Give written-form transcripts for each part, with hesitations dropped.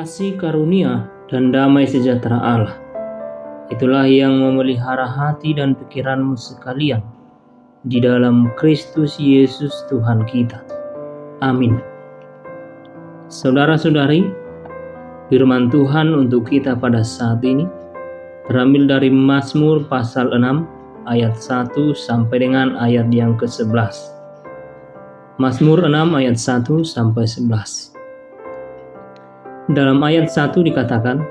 Kasih karunia dan damai sejahtera Allah, itulah yang memelihara hati dan pikiranmu sekalian di dalam Kristus Yesus Tuhan kita. Amin. Saudara-saudari, firman Tuhan untuk kita pada saat ini terambil dari Mazmur pasal 6 ayat 1 sampai dengan ayat yang ke-11. Mazmur 6 ayat 1 sampai 11. Dalam ayat 1 dikatakan,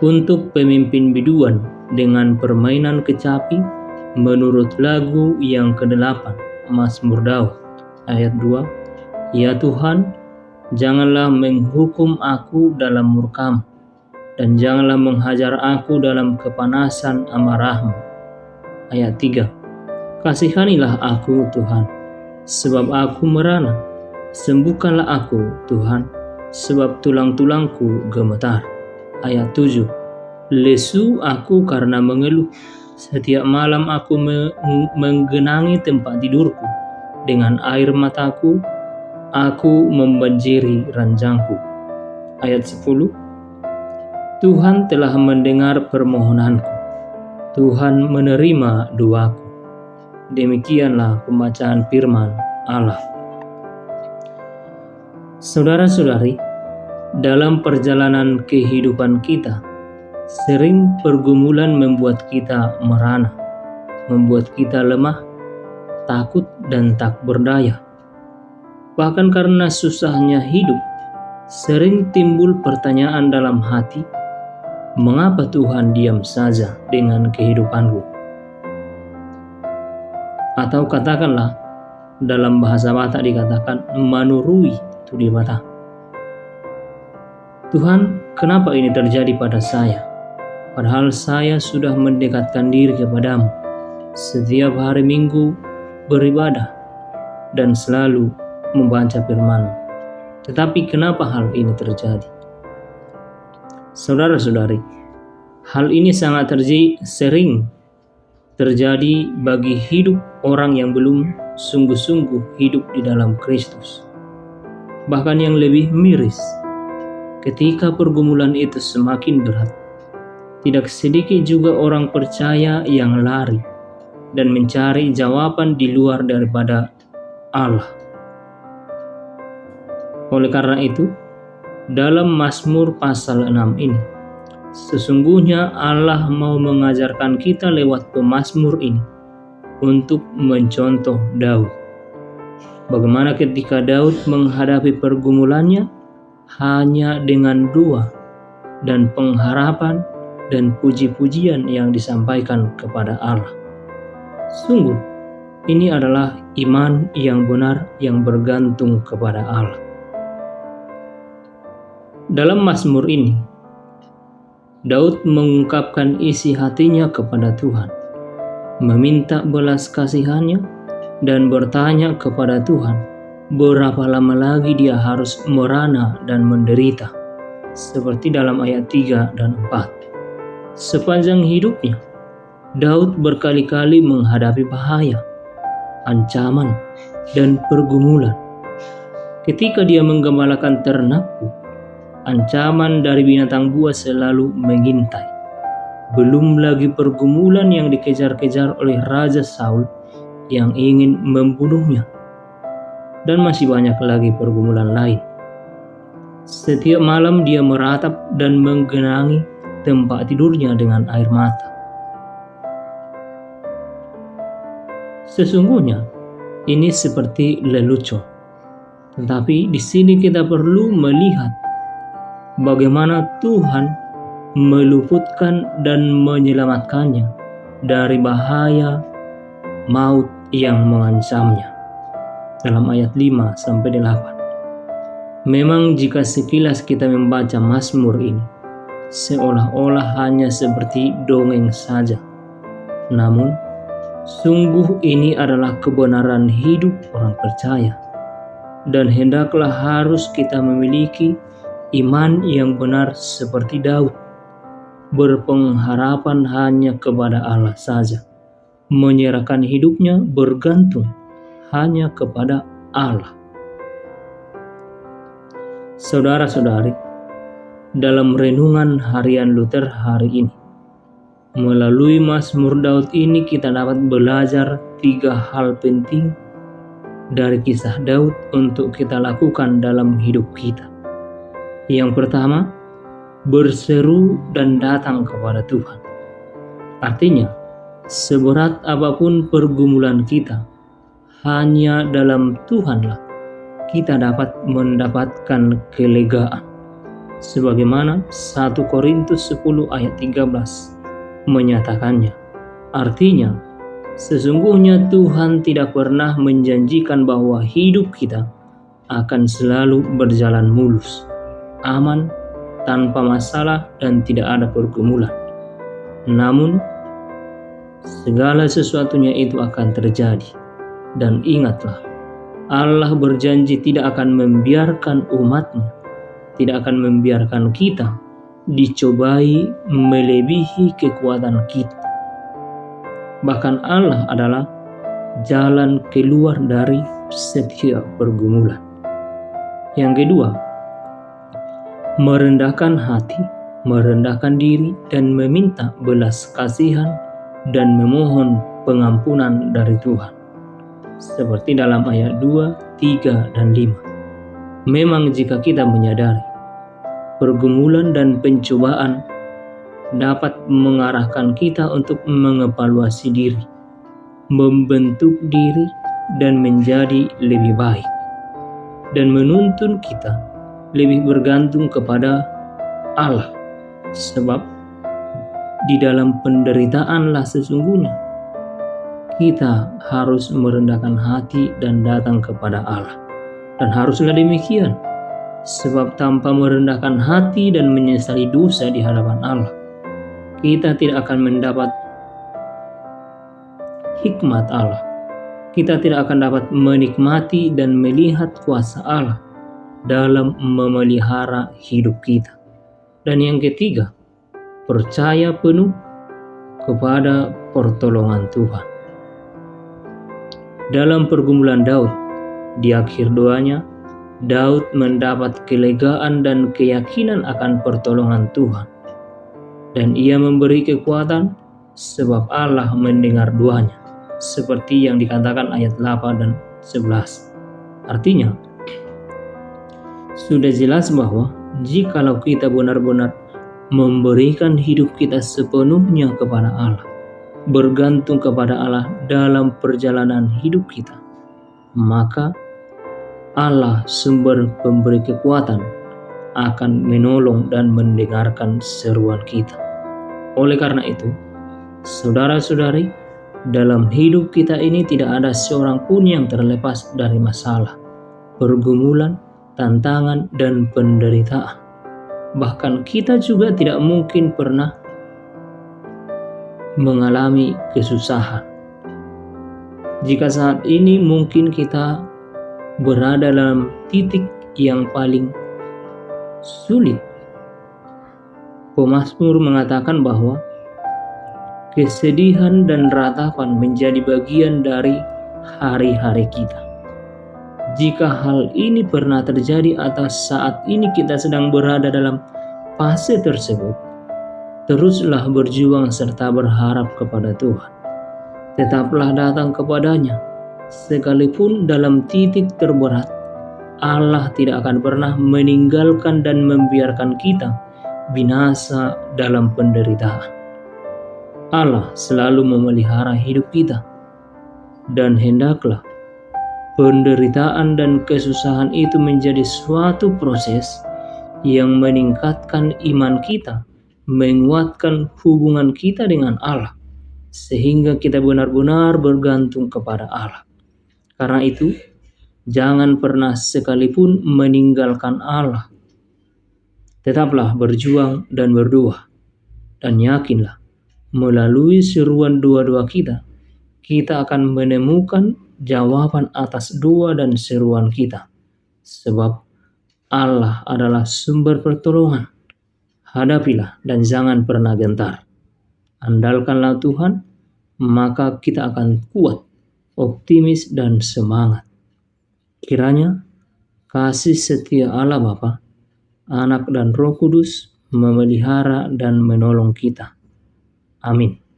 untuk pemimpin biduan dengan permainan kecapi menurut lagu yang ke-8, Mazmur Daud. Ayat 2, ya Tuhan, janganlah menghukum aku dalam murka-Mu, dan janganlah menghajar aku dalam kepanasan amarah-Mu. Ayat 3, kasihanilah aku Tuhan, sebab aku merana, sembuhkanlah aku Tuhan, sebab tulang-tulangku gemetar. Ayat 7, lesu aku karena mengeluh, setiap malam aku menggenangi tempat tidurku, dengan air mataku aku membanjiri ranjangku. Ayat 10, Tuhan telah mendengar permohonanku, Tuhan menerima doaku. Demikianlah pembacaan firman Allah. Saudara-saudari, dalam perjalanan kehidupan kita, sering pergumulan membuat kita merana, membuat kita lemah, takut, dan tak berdaya. Bahkan karena susahnya hidup, sering timbul pertanyaan dalam hati, mengapa Tuhan diam saja dengan kehidupanku? Atau katakanlah, dalam bahasa Batak dikatakan manurui di mata. Tuhan, kenapa ini terjadi pada saya? Padahal saya sudah mendekatkan diri kepadamu, setiap hari Minggu beribadah dan selalu membaca firman-Mu. Tetapi kenapa hal ini terjadi? Saudara-saudari, hal ini sangat sering terjadi bagi hidup orang yang belum sungguh-sungguh hidup di dalam Kristus. Bahkan yang lebih miris, ketika pergumulan itu semakin berat, tidak sedikit juga orang percaya yang lari dan mencari jawaban di luar daripada Allah. Oleh karena itu, dalam Mazmur pasal 6 ini, sesungguhnya Allah mau mengajarkan kita lewat pemazmur ini untuk mencontoh Daud. Bagaimana ketika Daud menghadapi pergumulannya hanya dengan doa dan pengharapan dan puji-pujian yang disampaikan kepada Allah. Sungguh, ini adalah iman yang benar yang bergantung kepada Allah. Dalam Mazmur ini, Daud mengungkapkan isi hatinya kepada Tuhan, meminta belas kasihannya, dan bertanya kepada Tuhan, berapa lama lagi dia harus merana dan menderita, seperti dalam ayat 3 dan 4. Sepanjang hidupnya, Daud berkali-kali menghadapi bahaya, ancaman, dan pergumulan. Ketika dia menggembalakan ternakku, ancaman dari binatang buas selalu mengintai. Belum lagi pergumulan yang dikejar-kejar oleh Raja Saul yang ingin membunuhnya, dan masih banyak lagi pergumulan lain. Setiap malam dia meratap dan menggenangi tempat tidurnya dengan air mata. Sesungguhnya ini seperti lelucon, tetapi di sini kita perlu melihat bagaimana Tuhan meluputkan dan menyelamatkannya dari bahaya maut yang mengancamnya. Dalam ayat 5 sampai 8. Memang jika sekilas kita membaca Mazmur ini, seolah-olah hanya seperti dongeng saja. Namun, sungguh ini adalah kebenaran hidup orang percaya. Dan hendaklah harus kita memiliki iman yang benar seperti Daud, berpengharapan hanya kepada Allah saja, menyerahkan hidupnya bergantung hanya kepada Allah. Saudara-saudari, dalam renungan harian Luther hari ini. Melalui Mazmur Daud ini kita dapat belajar 3 hal penting dari kisah Daud untuk kita lakukan dalam hidup kita. Yang pertama, berseru dan datang kepada Tuhan. Artinya, seberat apapun pergumulan kita, hanya dalam Tuhanlah kita dapat mendapatkan kelegaan. Sebagaimana 1 Korintus 10 ayat 13 menyatakannya. Artinya, sesungguhnya Tuhan tidak pernah menjanjikan bahwa hidup kita akan selalu berjalan mulus, aman, tanpa masalah dan tidak ada pergumulan. Namun, segala sesuatunya itu akan terjadi. Dan ingatlah, Allah berjanji tidak akan membiarkan umat-Nya, tidak akan membiarkan kita dicobai melebihi kekuatan kita. Bahkan Allah adalah jalan keluar dari setiap pergumulan. Yang kedua, merendahkan hati, merendahkan diri dan meminta belas kasihan dan memohon pengampunan dari Tuhan. Seperti dalam ayat 2, 3, dan 5. Memang jika kita menyadari pergumulan dan pencobaan dapat mengarahkan kita untuk mengevaluasi diri, membentuk diri dan menjadi lebih baik, dan menuntun kita lebih bergantung kepada Allah, sebab di dalam penderitaanlah sesungguhnya kita harus merendahkan hati dan datang kepada Allah. Dan haruslah demikian, sebab tanpa merendahkan hati dan menyesali dosa di hadapan Allah, kita tidak akan mendapat hikmat Allah. Kita tidak akan dapat menikmati dan melihat kuasa Allah dalam memelihara hidup kita. Dan yang ketiga, percaya penuh kepada pertolongan Tuhan. Dalam pergumulan Daud, di akhir doanya, Daud mendapat kelegaan dan keyakinan akan pertolongan Tuhan. Dan ia memberi kekuatan sebab Allah mendengar doanya. Seperti yang dikatakan ayat 8 dan 11. Artinya, sudah jelas bahwa jikalau kita benar-benar memberikan hidup kita sepenuhnya kepada Allah, bergantung kepada Allah dalam perjalanan hidup kita, maka Allah sumber pemberi kekuatan akan menolong dan mendengarkan seruan kita. Oleh karena itu, saudara-saudari, dalam hidup kita ini tidak ada seorang pun yang terlepas dari masalah, pergumulan, tantangan, dan penderitaan. Bahkan kita juga tidak mungkin pernah mengalami kesusahan. Jika saat ini mungkin kita berada dalam titik yang paling sulit, pemazmur mengatakan bahwa kesedihan dan ratapan menjadi bagian dari hari-hari kita. Jika hal ini pernah terjadi atau saat ini kita sedang berada dalam fase tersebut, teruslah berjuang serta berharap kepada Tuhan. Tetaplah datang kepadanya, sekalipun dalam titik terberat. Allah tidak akan pernah meninggalkan dan membiarkan kita binasa dalam penderitaan. Allah selalu memelihara hidup kita, dan hendaklah penderitaan dan kesusahan itu menjadi suatu proses yang meningkatkan iman kita, menguatkan hubungan kita dengan Allah, sehingga kita benar-benar bergantung kepada Allah. Karena itu, jangan pernah sekalipun meninggalkan Allah. Tetaplah berjuang dan berdoa, dan yakinlah melalui seruan doa-doa kita akan menemukan jawaban atas doa dan seruan kita. Sebab Allah adalah sumber pertolongan. Hadapilah dan jangan pernah gentar. Andalkanlah Tuhan, maka kita akan kuat, optimis, dan semangat. Kiranya kasih setia Allah Bapa, Anak dan Roh Kudus memelihara dan menolong kita. Amin.